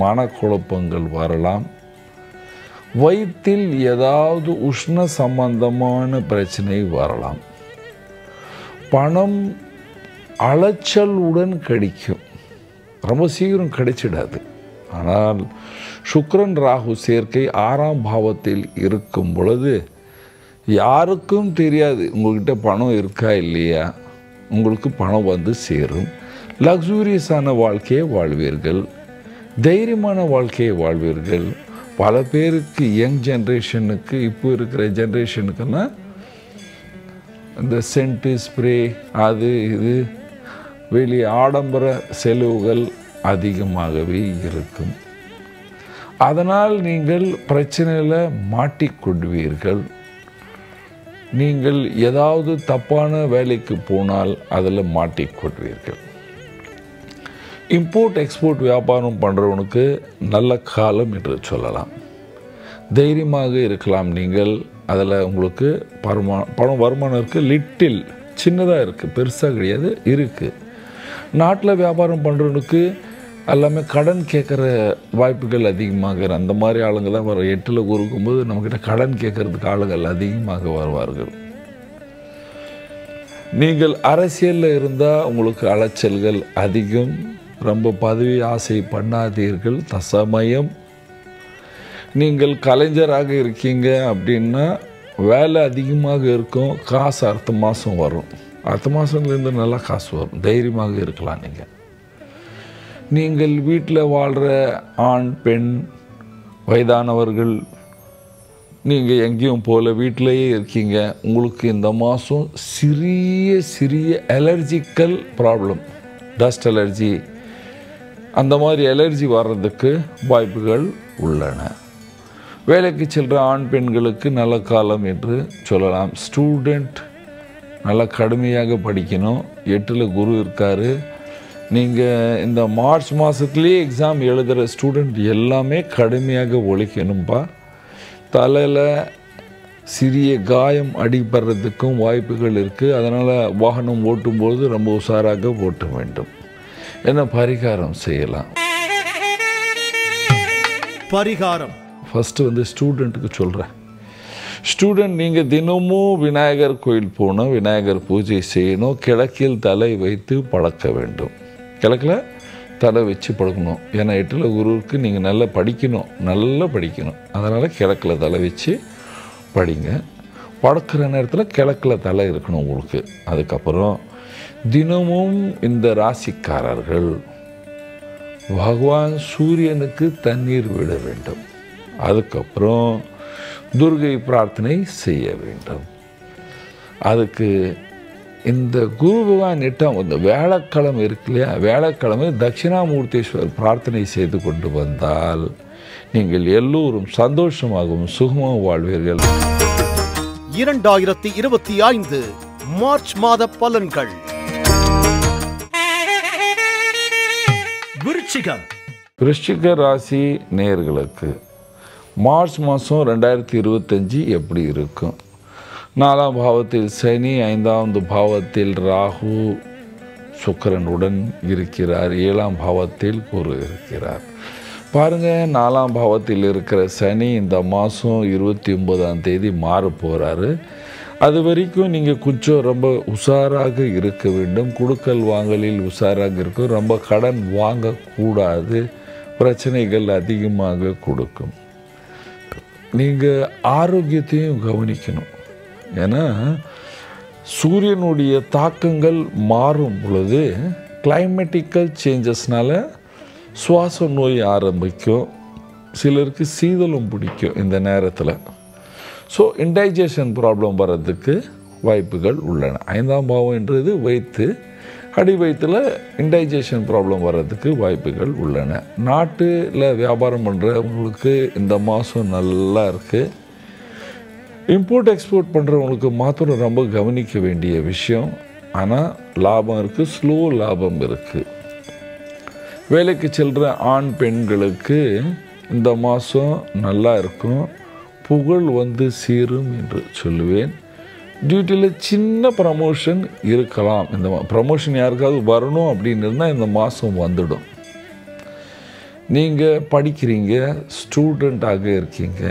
மனக்குழப்பங்கள் வரலாம், வயிற்றில் ஏதாவது உஷ்ண சம்பந்தமான பிரச்சனை வரலாம், பணம் அலைச்சலுடன் கிடைக்கும், ரொம்ப சீக்கிரம் கிடைச்சிடாது. ஆனால் சுக்கிரன் ராகு சேர்க்கை 6ஆம் பாவத்தில் இருக்கும் பொழுது யாருக்கும் தெரியாது உங்கள்கிட்ட பணம் இருக்கா இல்லையா, உங்களுக்கு பணம் வந்து சேரும். லக்ஸூரியஸான வாழ்க்கையை வாழ்வீர்கள், தைரியமான வாழ்க்கையை வாழ்வீர்கள். பல பேருக்கு யங் ஜென்ரேஷனுக்கு, இப்போ இருக்கிற ஜென்ரேஷனுக்கெல்லாம் இந்த சென்ட்டு ஸ்ப்ரே அது இது வெளி ஆடம்பர செலவுகள் அதிகமாகவே இருக்கும். அதனால் நீங்கள் பிரச்சனையில் மாட்டிக்கொள்வீர்கள். நீங்கள் ஏதாவது தப்பான வேலைக்கு போனால் அதில் மாட்டிக்கொள்வீர்கள். இம்போர்ட் எக்ஸ்போர்ட் வியாபாரம் பண்ணுறவனுக்கு நல்ல காலம் என்று சொல்லலாம். தைரியமாக இருக்கலாம். நீங்கள் அதில் உங்களுக்கு பணம் வருமானம் இருக்குது, லிட்டில் சின்னதாக இருக்குது, பெருசாக கிடையாது, இருக்குது. நாட்டில் வியாபாரம் பண்ணுறவனுக்கு எல்லாமே கடன் கேட்குற வாய்ப்புகள் அதிகமாக, அந்த மாதிரி ஆளுங்க தான் வர 8ல் கொடுக்கும்போது நம்மக்கிட்ட கடன் கேட்குறதுக்கு ஆளுங்கள் அதிகமாக வருவார்கள். நீங்கள் அரசியலில் இருந்தால் உங்களுக்கு அலைச்சல்கள் அதிகம். ரொம்ப பதவி ஆசை பண்ணாதீர்கள். தசமயம் நீங்கள் கலைஞராக இருக்கீங்க அப்படின்னா வேலை அதிகமாக இருக்கும், காசு அடுத்த மாதம் வரும். அடுத்த மாதத்துலேருந்து நல்லா காசு வரும், தைரியமாக இருக்கலாம். நீங்கள் வீட்டில் வாழ்கிற ஆண் பெண் வயதானவர்கள், நீங்கள் எங்கேயும் போல வீட்டிலையே இருக்கீங்க, உங்களுக்கு இந்த மாதம் சிறிய அலர்ஜிக்கல் ப்ராப்ளம், டஸ்ட் அலர்ஜி, அந்த மாதிரி அலர்ஜி வர்றதுக்கு வாய்ப்புகள் உள்ளன. வேலைக்கு செல்கிற ஆண் பெண்களுக்கு நல்ல காலம் என்று சொல்லலாம். ஸ்டூடெண்ட் நல்லா கடுமையாக படிக்கணும். 8ல் குரு இருக்கார். நீங்கள் இந்த மார்ச் மாதத்துலேயே எக்ஸாம் எழுதுகிற ஸ்டூடெண்ட் எல்லாமே கடுமையாக உழைக்கணும்பா. தலையில் சிறிய காயம் அடிபடுறதுக்கும் வாய்ப்புகள் இருக்குது. அதனால் வாகனம் ஓட்டும்போது ரொம்ப உஷாராக ஓட்ட வேண்டும். என்ன பரிகாரம் செய்யலாம்? பரிகாரம் ஃபஸ்ட்டு ஸ்டூடெண்ட்டுக்கு சொல்கிறேன். ஸ்டூடெண்ட் நீங்கள் தினமும் விநாயகர் கோயில் போகணும், விநாயகர் பூஜை செய்யணும், கிழக்கில் தலை வைத்து பழக்க வேண்டும். கிழக்கில் தலை வச்சு பழக்கணும். ஏன்னா 8ல் குருவுக்கு நீங்கள் நல்லா படிக்கணும். அதனால் கிழக்கில் தலை வச்சு படிங்க. படுக்கிற நேரத்தில் கிழக்கில் தலை இருக்கணும் உங்களுக்கு. அதுக்கப்புறம் தினமும் இந்த ராசிக்காரர்கள் பகவான் சூரியனுக்கு தண்ணீர் விட வேண்டும். அதுக்கப்புறம் துர்கை பிரார்த்தனை செய்ய வேண்டும். அதுக்கு இந்த குரு பகவான் 8ஆம் இந்த வேளக்கிழமை இருக்கு இல்லையா, வேளக்கிழமை தட்சிணாமூர்த்தீஸ்வரர் பிரார்த்தனை செய்து கொண்டு வந்தால் நீங்கள் எல்லோரும் சந்தோஷமாகவும் சுகமாக வாழ்வீர்கள். 2025 மார்ச் மாத பலன்கள். விருச்சிகம். விருச்சிக ராசி நேயர்களுக்கு மார்ச் மாதம் 2025 எப்படி இருக்கும்? 4ஆம் பாவத்தில் சனி, 5வது பாவத்தில் ராகு சுக்கிரனுடன் இருக்கிறார், 7ஆம் பாவத்தில் குரு இருக்கிறார். பாருங்கள், 4ஆம் பாவத்தில் இருக்கிற சனி இந்த மாதம் 29ஆம் தேதி மாற போகிறாரு. அது வரைக்கும் நீங்கள் கொஞ்சம் ரொம்ப உஷாராக இருக்க வேண்டும். கொடுக்கல் வாங்கலில் உஷாராக இருக்கும். ரொம்ப கடன் வாங்கக்கூடாது. பிரச்சனைகள் அதிகமாக கொடுக்கும். நீங்கள் ஆரோக்கியத்தையும் கவனிக்கணும். ஏன்னா சூரியனுடைய தாக்கங்கள் மாறும் பொழுது கிளைமேட்டிக்கல் சேஞ்சஸ்னால சுவாச நோய் ஆரம்பிக்கும். சிலருக்கு சீதளம் பிடிக்கும் இந்த நேரத்தில். ஸோ இன்டைஜஷன் ப்ராப்ளம் வர்றதுக்கு வாய்ப்புகள் உள்ளன. 5ஆம் பாவம் என்றது வயிற்று, அடி வயிற்றில் இன்டைஜஷன் ப்ராப்ளம் வர்றதுக்கு வாய்ப்புகள் உள்ளன. நாட்டில் வியாபாரம் பண்ணுறவங்களுக்கு இந்த மாதம் நல்லா இருக்குது. இம்போர்ட் எக்ஸ்போர்ட் பண்ணுறவங்களுக்கு மாத்திரம் ரொம்ப கவனிக்க வேண்டிய விஷயம். ஆனால் லாபம் இருக்குது, ஸ்லோ லாபம் இருக்குது. வேலைக்கு செல்கிற ஆண் பெண்களுக்கு இந்த மாதம் நல்லா இருக்கும். புகழ் வந்து சீரும் என்று சொல்லுவேன். டியூட்டியில் சின்ன ப்ரமோஷன் இருக்கலாம். இந்த ப்ரமோஷன் யாருக்காவது வரணும் அப்படின்னு இருந்தால் இந்த மாதம் வந்துடும். நீங்கள் படிக்கிறீங்க, ஸ்டூடெண்ட்டாக இருக்கீங்க,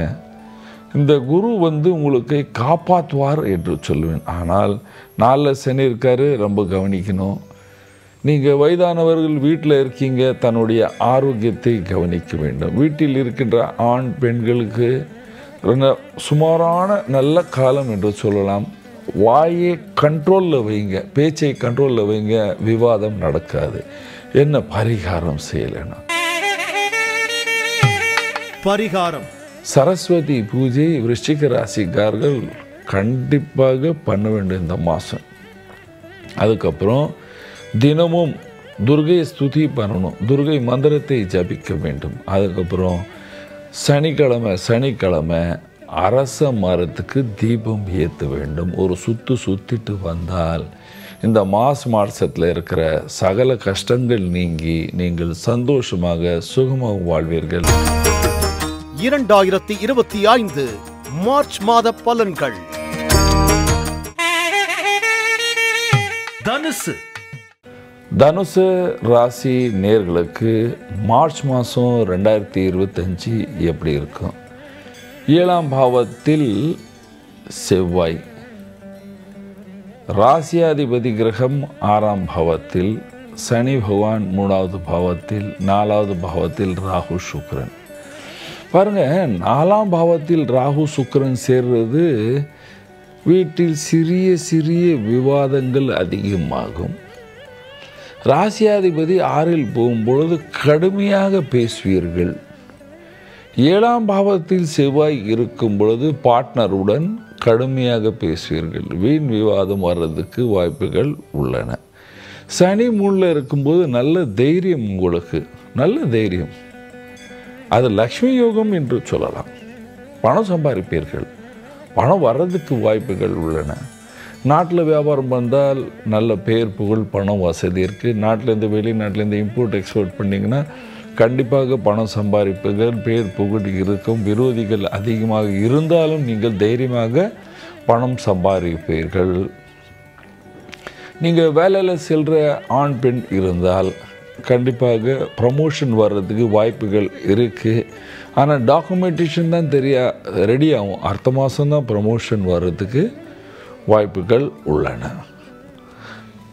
இந்த குரு வந்து உங்களுக்கு காப்பாற்றுவார் என்று சொல்லுவேன். ஆனால் 4 சனி இருக்கார், ரொம்ப கவனிக்கணும். நீங்கள் வயதானவர்கள் வீட்டில் இருக்கீங்க, தன்னுடைய ஆரோக்கியத்தை கவனிக்க வேண்டும். வீட்டில் இருக்கின்ற ஆண் பெண்களுக்கு சுமாரான நல்ல காலம் என்று சொல்லலாம். வாயை கண்ட்ரோலில் வைங்க, பேச்சை கண்ட்ரோலில் வைங்க, விவாதம் நடக்காது. என்ன பரிகாரம் செய்யலைன்னா பரிகாரம் சரஸ்வதி பூஜை விருச்சிக ராசிக்காரர்கள் கண்டிப்பாக பண்ண வேண்டும் இந்த மாதம். அதுக்கப்புறம் தினமும் துர்கை ஸ்துதி பண்ணணும், துர்கை மந்திரத்தை ஜபிக்க வேண்டும். அதுக்கப்புறம் சனிக்கிழமை அரச மரத்துக்கு தீபம் ஏற்ற வேண்டும். ஒரு சுற்றிட்டு வந்தால் இந்த மாதத்தில் இருக்கிற சகல கஷ்டங்கள் நீங்கி நீங்கள் சந்தோஷமாக சுகமாக வாழ்வீர்கள். 2025 மார்ச் மாத பலன்கள். தனுசு ராசி நேயர்களுக்கு மார்ச் மாதம் 2025 எப்படி இருக்கும்? 7ஆம் பாவத்தில் செவ்வாய், ராசியாதிபதி கிரகம் 6ஆம் பாவத்தில், சனி பகவான் 3வது பாவத்தில், 4வது பாவத்தில் ராகு சுக்கிரன். பாருங்கள், 4ஆம் பாவத்தில் ராகு சுக்கிரன் சேர்றது வீட்டில் சிறிய விவாதங்கள் அதிகமாகும். ராசியாதிபதி 6இல் போகும்பொழுது கடுமையாக பேசுவீர்கள். 7ஆம் பாவத்தில் செவ்வாய் இருக்கும் பொழுது பார்ட்னருடன் கடுமையாக பேசுவீர்கள். வீண் விவாதம் வர்றதுக்கு வாய்ப்புகள் உள்ளன. சனி 3ல் இருக்கும்போது நல்ல தைரியம், உங்களுக்கு நல்ல தைரியம், அது லக்ஷ்மி யோகம் என்று சொல்லலாம். பணம் சம்பாதிப்பீர்கள், பணம் வர்றதுக்கு வாய்ப்புகள் உள்ளன. நாட்டில் வியாபாரம் வந்தால் நல்ல பேர் புகழ் பணம் வசதி இருக்குது. நாட்டிலேருந்து வெளிநாட்டிலேருந்து இம்போர்ட் எக்ஸ்போர்ட் பண்ணிங்கன்னா கண்டிப்பாக பணம் சம்பாதிப்பீர்கள், பேர் புகழ் இருக்கும். விரோதிகள் அதிகமாக இருந்தாலும் நீங்கள் தைரியமாக பணம் சம்பாதிப்பீர்கள். நீங்கள் வேலையில் செல்கிற ஆண் பெண் இருந்தால் கண்டிப்பாக ப்ரமோஷன் வர்றதுக்கு வாய்ப்புகள் இருக்குது. ஆனால் டாக்குமெண்டேஷன் தான் ரெடி ஆகும். அடுத்த மாதம்தான் ப்ரமோஷன் வர்றதுக்கு வாய்ப்புகள் உள்ளன.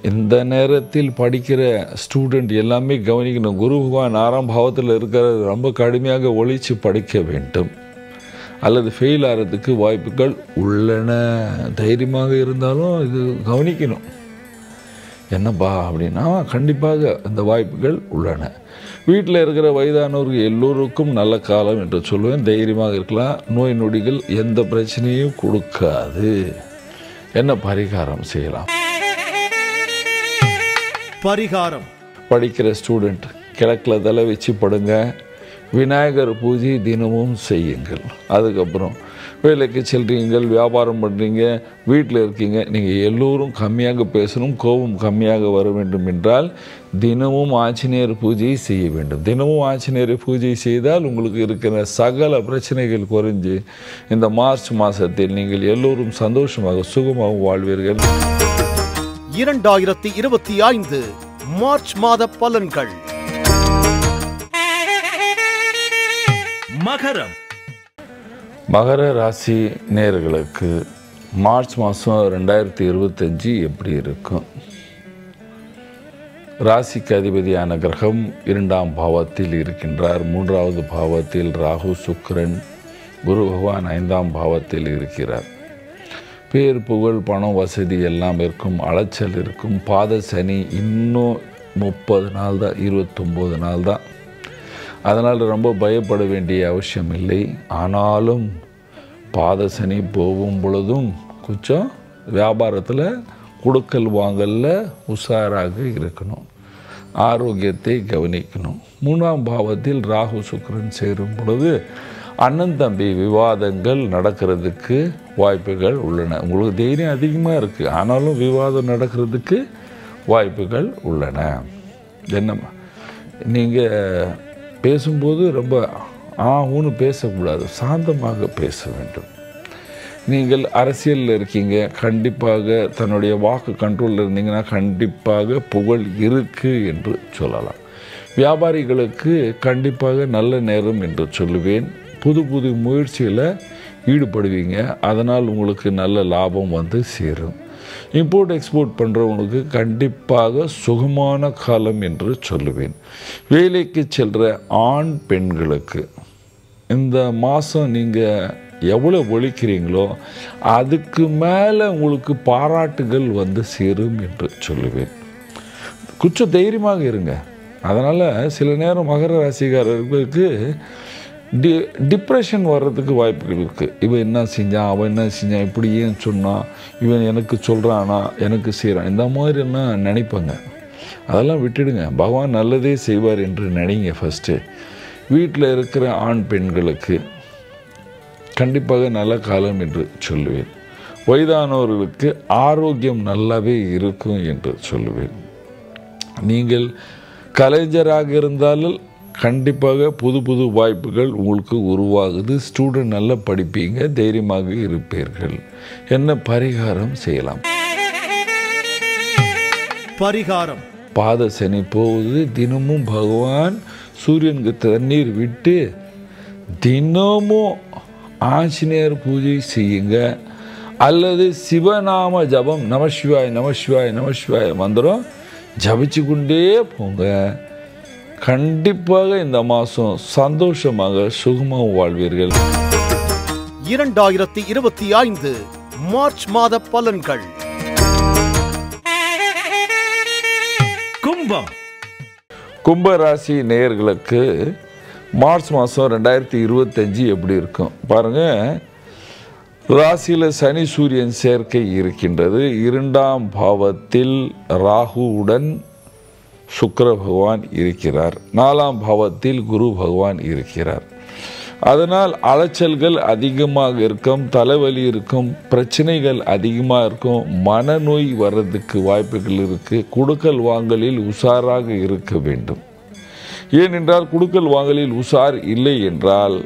இந்த நேரத்தில் படிக்கிற ஸ்டூடெண்ட் எல்லாமே கவனிக்கணும். குரு பகவான் 6ஆம் பாவத்தில் இருக்கிறது ரொம்ப கடுமையாக ஒழித்து படிக்க வேண்டும், அல்லது ஃபெயில் ஆகிறதுக்கு வாய்ப்புகள் உள்ளன. தைரியமாக இருந்தாலும் இது கவனிக்கணும். என்னப்பா அப்படின்னா கண்டிப்பாக இந்த வாய்ப்புகள் உள்ளன. வீட்டில் இருக்கிற வயதானவர்கள் எல்லோருக்கும் நல்ல காலம் என்று சொல்லுவேன். தைரியமாக இருக்கலாம். நோய் நொடிகள் எந்த பிரச்சனையும் கொடுக்காது. என்ன பரிகாரம் செய்யலாம்? பரிகாரம் படிக்கிற ஸ்டூடெண்ட் கிழக்கில் தலை வச்சு படுங்க. விநாயகர் பூஜை தினமும் செய்யுங்கள். அதுக்கப்புறம் வேலைக்கு செல்றீங்கள், வியாபாரம் பண்ணுறீங்க, வீட்டில் இருக்கீங்க, நீங்கள் எல்லோரும் கம்மியாக பேசணும், கோபம் கம்மியாக வர வேண்டும் என்றால் தினமும் ஆஞ்சநேயர் பூஜை செய்ய வேண்டும். தினமும் ஆஞ்சநேயர் பூஜை செய்தால் உங்களுக்கு இருக்கிற சகல பிரச்சனைகள் குறைஞ்சு இந்த மார்ச் மாதத்தில் நீங்கள் எல்லோரும் சந்தோஷமாக சுகமாக வாழ்வீர்கள். 2025 மார்ச் மாத பலன்கள். மகரம். மகர ராசி நேயர்களுக்கு மார்ச் மாதம் 2025 எப்படி இருக்கும்? ராசிக்கு அதிபதியான கிரகம் 2ஆம் பாவத்தில் இருக்கின்றார். 3வது பாவத்தில் ராகு, சுக்கிரன், குரு பகவான் 5ஆம் பாவத்தில் இருக்கிறார். பேர், புகழ், பணம், வசதி எல்லாம் இருக்கும், அலைச்சல் இருக்கும். பாத சனி இன்னும் 30 நாள் தான், 29 நாள் தான். அதனால் ரொம்ப பயப்பட வேண்டிய அவசியம் இல்லை. ஆனாலும் பாத சனி போகும் பொழுதும் கொஞ்சம் வியாபாரத்தில் கொடுக்கல் வாங்கல்ல உஷாராக இருக்கணும், ஆரோக்கியத்தை கவனிக்கணும். 3ஆம் பாவத்தில் ராகு, சுக்கிரன் சேரும் பொழுது அண்ணன் தம்பி விவாதங்கள் நடக்கிறதுக்கு வாய்ப்புகள் உள்ளன. உங்களுக்கு தைரியம் அதிகமாக இருக்குது, ஆனாலும் விவாதம் நடக்கிறதுக்கு வாய்ப்புகள் உள்ளன. என்னம்மா நீங்கள் பேசும்போது ரொம்ப ஊன்னு பேசக்கூடாது, சாந்தமாக பேச வேண்டும். நீங்கள் அரசியலில் இருக்கீங்க, கண்டிப்பாக தன்னுடைய வாக்கு கண்ட்ரோலில் இருந்தீங்கன்னா கண்டிப்பாக புகழ் இருக்குது என்று சொல்லலாம். வியாபாரிகளுக்கு கண்டிப்பாக நல்ல நேரம் என்று சொல்லுவேன். புது புது முயற்சியில் ஈடுபடுவீங்க, அதனால் உங்களுக்கு நல்ல லாபம் வந்து சேரும். இம்போர்ட் எக்ஸ்போர்ட் பண்ணுறவங்களுக்கு கண்டிப்பாக சுகமான காலம் என்று சொல்லுவேன். வேலைக்கு செல்கிற ஆண் பெண்களுக்கு இந்த மாதம் நீங்கள் எவ்வளோ ஒழிக்கிறீங்களோ அதுக்கு மேலே உங்களுக்கு பாராட்டுகள் வந்து சேரும் என்று சொல்லுவேன். கொஞ்சம் தைரியமாக இருங்க. அதனால் சில நேரம் மகர ராசிக்காரர்களுக்கு டிப்ரெஷன் வர்றதுக்கு வாய்ப்புகள் இருக்குது. இவன் என்ன செஞ்சான், அவன் என்ன செஞ்சான், இப்படி ஏன் சொன்னான், இவன் எனக்கு சொல்கிறானா, எனக்கு செய்கிறான், இந்த மாதிரிலாம் நினைப்பாங்க. அதெல்லாம் விட்டுடுங்க, பகவான் நல்லதே செய்வார் என்று நினைங்க. ஃபஸ்ட்டு வீட்டில் இருக்கிற ஆண் பெண்களுக்கு கண்டிப்பாக நல்ல காலம் என்று சொல்லுவேன். வயதானவர்களுக்கு ஆரோக்கியம் நல்லாவே இருக்கும் என்று சொல்லுவேன். நீங்கள் கலைஞராக இருந்தாலும் கண்டிப்பாக புது புது வாய்ப்புகள் உங்களுக்கு உருவாகுது. ஸ்டூடெண்ட் நல்லா படிப்பீங்க, தைரியமாக இருப்பீர்கள். என்ன பரிகாரம் செய்யலாம்? பரிகாரம். பாத சனி போகுது, தினமும் பகவான் சூரியனுக்கு தண்ணீர் விட்டு தினமும் ஆஞ்சநேயர் பூஜை செய்யுங்க. அல்லது சிவநாம ஜபம், நமசிவாய நமசிவாய நமசிவாய மந்திரம் ஜபிச்சு கொண்டே போங்க. கண்டிப்பாக இந்த மாதம் சந்தோஷமாக சுகமாக வாழ்வீர்கள். 2025 மார்ச் மாத பலன்கள். கும்பம். கும்பராசி நேயர்களுக்கு மார்ச் மாதம் 2025 எப்படி இருக்கும் பாருங்கள். ராசியில் சனி சூரியன் சேர்க்கை இருக்கின்றது. 2ஆம் பாவத்தில் ராகுவுடன் சுக்கிர பகவான் இருக்கிறார். 4ஆம் பாவத்தில் குரு பகவான் இருக்கிறார். அதனால் அலைச்சல்கள் அதிகமாக இருக்கும், தலைவலி இருக்கும், பிரச்சனைகள் அதிகமாக இருக்கும், மனநோய் வர்றதுக்கு வாய்ப்புகள் இருக்குது. கொடுக்கல் வாங்கலில் உஷாராக இருக்க வேண்டும். ஏனென்றால் கொடுக்கல் வாங்கலில் உஷார் இல்லை என்றால்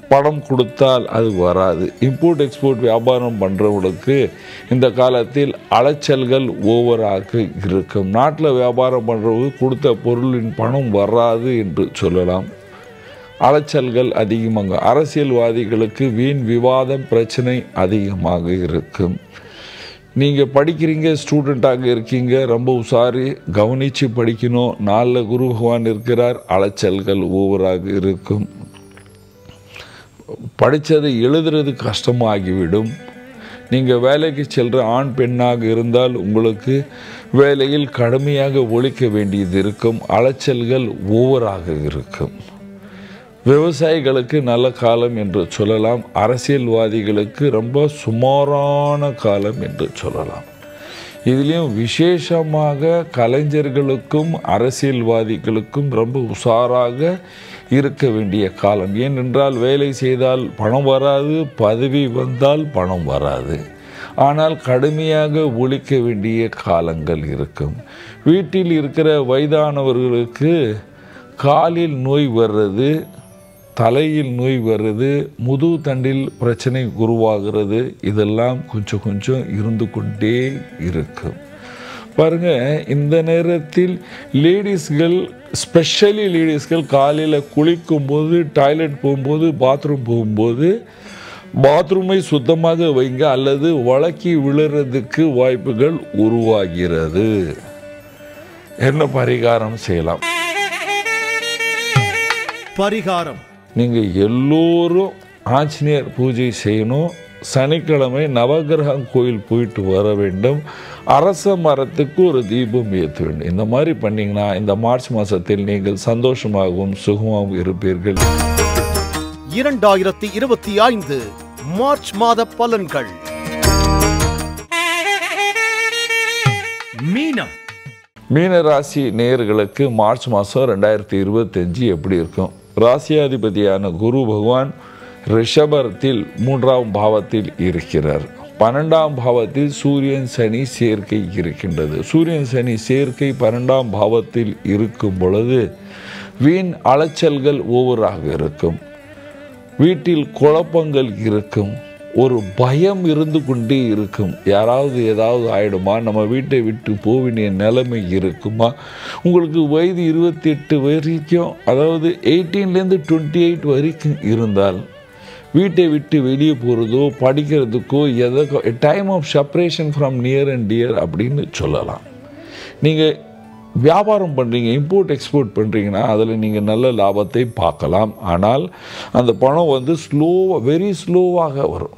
பணம் கொடுத்தால் அது வராது. இம்போர்ட் எக்ஸ்போர்ட் வியாபாரம் பண்ணுறவங்களுக்கு இந்த காலத்தில் அலைச்சல்கள் ஓவராக இருக்கும். நாட்டில் வியாபாரம் பண்ணுறவங்க கொடுத்த பொருளின் பணம் வராது என்று சொல்லலாம். அலைச்சல்கள் அதிகமாக. அரசியல்வாதிகளுக்கு வீண் விவாதம், பிரச்சனை அதிகமாக இருக்கும். நீங்கள் படிக்கிறீங்க, ஸ்டூடெண்ட்டாக இருக்கீங்க, ரொம்ப உஷாரி கவனித்து படிக்கணும். 4 குரு பகவான் இருக்கிறார், அலைச்சல்கள் ஓவராக இருக்கும். படித்ததை எழுதுறது கஷ்டமாகிவிடும். நீங்கள் வேலைக்கு செல்கிற ஆண் பெண்ணாக இருந்தால் உங்களுக்கு வேலையில் கடுமையாக ஒழிக்க வேண்டியது இருக்கும். அலைச்சல்கள் ஓவராக இருக்கும். விவசாயிகளுக்கு நல்ல காலம் என்று சொல்லலாம். அரசியல்வாதிகளுக்கு ரொம்ப சுமாரான காலம் என்று சொல்லலாம். இதுலேயும் விசேஷமாக கலைஞர்களுக்கும் அரசியல்வாதிகளுக்கும் ரொம்ப உஷாராக இருக்க வேண்டிய காலம். ஏனென்றால் வேலை செய்தால் பணம் வராது, பதவி வந்தால் பணம் வராது. ஆனால் கடுமையாக உழைக்க வேண்டிய காலங்கள் இருக்கும். வீட்டில் இருக்கிற வயதானவர்களுக்கு காலில் நோய் வர்றது, தலையில் நோய் வர்றது, முதுகு தண்டில் பிரச்சனை உருவாகிறது, இதெல்லாம் கொஞ்சம் கொஞ்சம் இருந்து கொண்டே இருக்கும். பாருங்கள், இந்த நேரத்தில் லேடிஸ்கள், ஸ்பெஷலி லேடிஸ்கள் காலையில் குளிக்கும்போது, டாய்லெட் போகும்போது, பாத்ரூம் போகும்போது பாத்ரூமை சுத்தமாக வைங்க, அல்லது வழக்கி விழுறதுக்கு வாய்ப்புகள் உருவாகிறது. என்ன பரிகாரம் செய்யலாம்? பரிகாரம், நீங்கள் எல்லோரும் ஆஞ்சநேயர் பூஜை செய்யணும். சனிக்கிழமை நவகிரகம் கோயில் போயிட்டு வர வேண்டும். அரச மரத்துக்கு ஒரு தீபம் ஏற்ற வேண்டும். இந்த மாதிரி பண்ணிங்கன்னா இந்த மார்ச் மாதத்தில் நீங்கள் சந்தோஷமாகவும் சுகமாகவும் இருப்பீர்கள். 2025 மார்ச் மாத பலன்கள். மீனம். மீன ராசி நேயர்களுக்கு மார்ச் மாதம் 2025 எப்படி இருக்கும்? ராசியாதிபதியான குரு பகவான் ரிஷபத்தில் 3ஆம் பாவத்தில் இருக்கிறார். 12ஆம் பாவத்தில் சூரியன் சனி சேர்க்கை இருக்கின்றது. சூரியன் சனி சேர்க்கை 12ஆம் பாவத்தில் இருக்கும் பொழுது வீண் அலைச்சல்கள் ஓவராக இருக்கும். வீட்டில் குழப்பங்கள் இருக்கும். ஒரு பயம் இருந்து கொண்டே இருக்கும். யாராவது ஏதாவது ஆகிடுமா, நம்ம வீட்டை விட்டு போவினிய நிலைமை இருக்குமா? உங்களுக்கு வயது 28 வரைக்கும், அதாவது 18லேருந்து 28 வரைக்கும் இருந்தால் வீட்டை விட்டு வெளியே போகிறதோ படிக்கிறதுக்கோ எதற்கோ time of separation from near and dear அப்படின்னு சொல்லலாம். நீங்கள் வியாபாரம் பண்ணுறீங்க, இம்போர்ட் எக்ஸ்போர்ட் பண்ணுறீங்கன்னா அதில் நீங்கள் நல்ல லாபத்தை பார்க்கலாம். ஆனால் அந்த பணம் வந்து வெரி ஸ்லோவாக வரும்,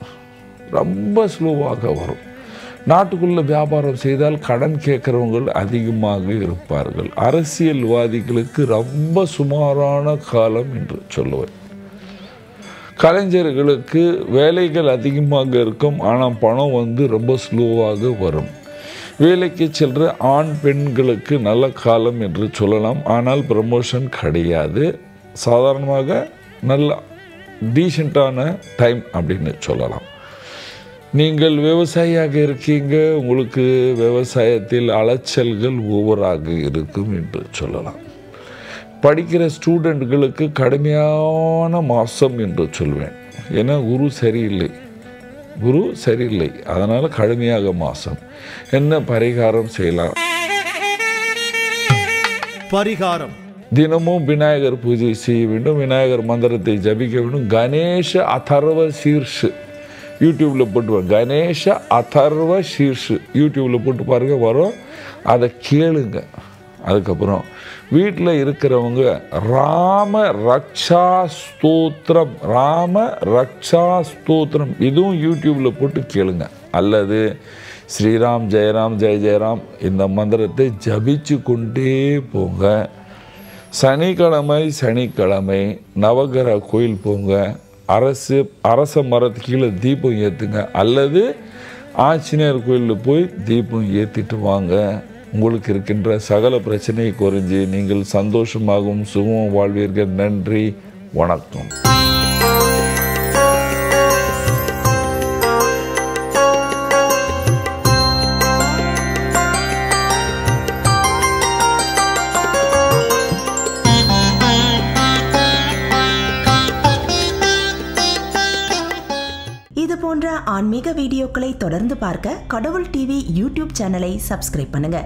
ரொம்ப ஸ்லோவாக வரும். நாட்டுக்குள்ளே வியாபாரம் செய்தால் கடன் கேட்குறவங்க அதிகமாக இருப்பார்கள். அரசியல்வாதிகளுக்கு ரொம்ப சுமாரான காலம் என்று சொல்லுவேன். கலைஞர்களுக்கு வேலைகள் அதிகமாக இருக்கும், ஆனால் பணம் வந்து ரொம்ப ஸ்லோவாக வரும். வேலைக்கு செல்கிற ஆண் பெண்களுக்கு நல்ல காலம் என்று சொல்லலாம். ஆனால் ப்ரமோஷன் கிடையாது. சாதாரணமாக நல்ல டீசெண்டான டைம் அப்படின்னு சொல்லலாம். நீங்கள் விவசாயியாக இருக்கீங்க, உங்களுக்கு விவசாயத்தில் அலைச்சல்கள் ஓவராக இருக்கும் என்று சொல்லலாம். படிக்கிற ஸ்டூடெண்ட்களுக்கு கடுமையான மாதம் என்று சொல்வேன். ஏன்னா குரு சரியில்லை, அதனால் கடுமையாக மாதம். என்ன பரிகாரம் செய்யலாம்? பரிகாரம், தினமும் விநாயகர் பூஜை செய்ய வேண்டும். விநாயகர் மந்திரத்தை ஜபிக்க வேண்டும். கணேஷ அதர்வ சீர்ஷு யூடியூப்பில் போட்டு, கணேஷ அதர்வ சீர்ஷு யூடியூப்பில் போட்டு பாருங்கள், வரும். அதை கேளுங்க. அதுக்கப்புறம் வீட்டில் இருக்கிறவங்க ராம ரக்ஷா ஸ்தோத்திரம் இதுவும் யூடியூப்பில் போட்டு கேளுங்க. அல்லது ஸ்ரீராம் ஜெயராம் ஜெய ஜெயராம் இந்த மந்திரத்தை ஜபிச்சு கொண்டே போங்க. சனிக்கிழமை நவகிரக கோயில் போங்க. அரச மரத்து கீழே தீபம் ஏற்றுங்க. அல்லது ஆஞ்சநேயர் கோயிலில் போய் தீபம் ஏற்றிட்டு வாங்க. உங்களுக்கு இருக்கின்ற சகல பிரச்சனை குறைஞ்சி நீங்கள் சந்தோஷமாகவும் சுகமும் வாழ்வீர்கள். நன்றி, வணக்கம். இது போன்ற ஆன்மீக வீடியோக்களை தொடர்ந்து பார்க்க கடவுள் டிவி யூடியூப் சேனலை சப்ஸ்கிரைப் பண்ணுங்க.